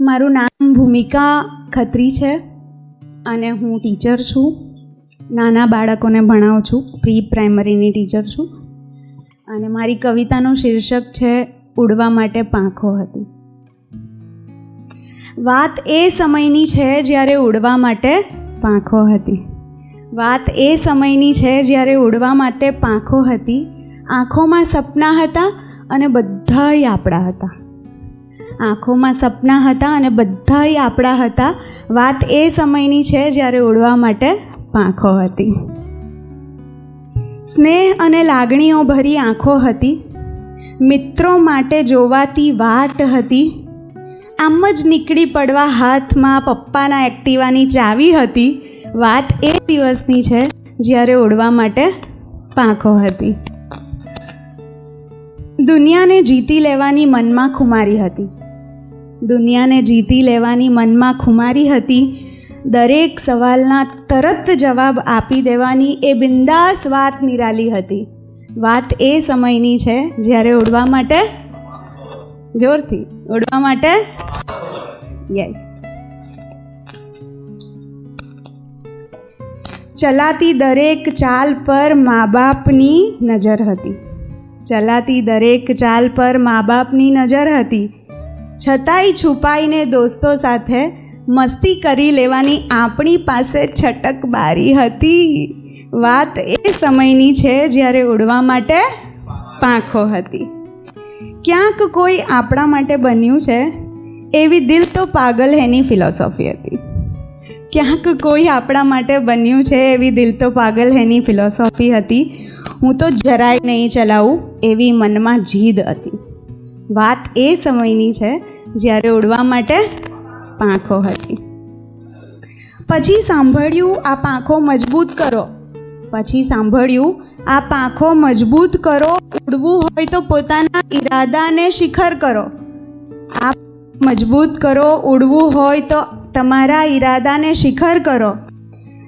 મારું નામ ભૂમિકા ખત્રી છે અને હું ટીચર છું. નાના બાળકોને ભણાવું છું, પ્રી પ્રાઇમરીની ટીચર છું. અને મારી કવિતાનું શીર્ષક છે ઉડવા માટે પાંખો હતી. વાત એ સમયની છે જ્યારે ઉડવા માટે પાંખો હતી. વાત એ સમયની છે જ્યારે ઉડવા માટે પાંખો હતી. આંખોમાં સપના હતા અને બધાય આપણા હતા. આંખોમાં સપના હતા અને બધાય આપણા હતા. વાત એ સમયની છે જ્યારે ઉડવા માટે પાંખો હતી. સ્નેહ અને લાગણીઓ ભરી આંખો હતી. મિત્રો માટે જોવાતી વાટ હતી. આમ જ નીકળી પડવા હાથમાં પપ્પાના એક્ટિવાની ચાવી હતી. વાત એ દિવસની છે જ્યારે ઉડવા માટે પાંખો હતી. દુનિયાને જીતી લેવાની મનમાં ખુમારી હતી. દુનિયાને જીતી લેવાની મનમાં ખુમારી હતી. દરેક સવાલના તરત જવાબ આપી દેવાની એ બિંદાસ વાત નિરાલી હતી. વાત એ સમયની છે જ્યારે ઉડવા માટે, જોરથી ઉડવા માટે, યસ. ચલાતી દરેક ચાલ પર મા બાપની નજર હતી. ચલાતી દરેક ચાલ પર મા બાપની નજર હતી. છતાંય છુપાઈને દોસ્તો સાથે મસ્તી કરી લેવાની આપણી પાસે છટક બારી હતી. વાત એ સમયની છે જ્યારે ઉડવા માટે પાંખો હતી. ક્યાંક કોઈ આપણા માટે બન્યું છે એવી દિલ તો પાગલ હેની ફિલોસોફી હતી. ક્યાંક કોઈ આપણા માટે બન્યું છે એવી દિલ તો પાગલ હેની ફિલોસોફી હતી. હું તો જરાય નહીં ચલાવું એવી મનમાં જીદ હતી. વાત એ સમયની છે જ્યારે ઉડવા માટે પાંખો હતી. પછી સાંભળ્યું આ પાંખો મજબૂત કરો. પછી સાંભળ્યું આ પાંખો મજબૂત કરો. ઉડવું હોય તો પોતાના ઈરાદાને શિખર કરો. આ મજબૂત કરો. ઉડવું હોય તો તમારા ઈરાદાને શિખર કરો.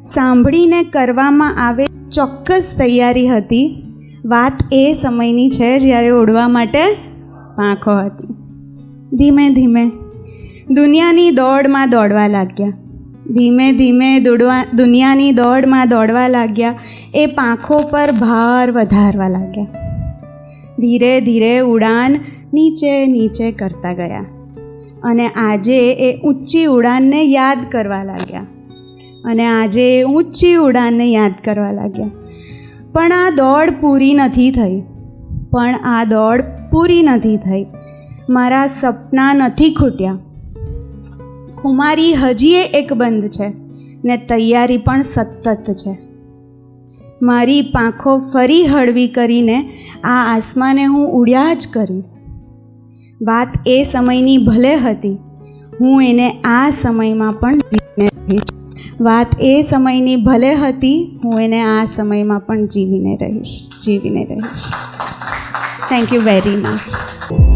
સાંભળીને કરવામાં આવે ચોક્કસ તૈયારી હતી. વાત એ સમયની છે જ્યારે ઉડવા માટે પાંખો હતી. ધીમે ધીમે દુનિયાની દોડમાં દોડવા લાગ્યા. ધીમે ધીમે દુનિયાની દોડમાં દોડવા લાગ્યા. એ પાંખો પર ભાર વધારવા લાગ્યા. ધીરે ધીરે ઉડાન નીચે નીચે કરતા ગયા. અને આજે એ ઊંચી ઉડાનને યાદ કરવા લાગ્યા. અને આજે એ ઊંચી ઉડાનને યાદ કરવા લાગ્યા. પણ આ દોડ પૂરી નથી થઈ. પણ આ દોડ પૂરી નથી થઈ. મારા સપના નથી ખૂટ્યા. ખુમારી હજી એક બંધ છે ને તૈયારી પણ સતત છે. મારી પાંખો ફરી હળવી કરીને આ આસમાને હું ઉડ્યા જ કરીશ. વાત એ સમયની ભલે હતી, હું એને આ સમયમાં પણ જીવીને રહીશ. વાત એ સમયની ભલે હતી, હું એને આ સમયમાં પણ જીવીને રહીશ. Thank you very much.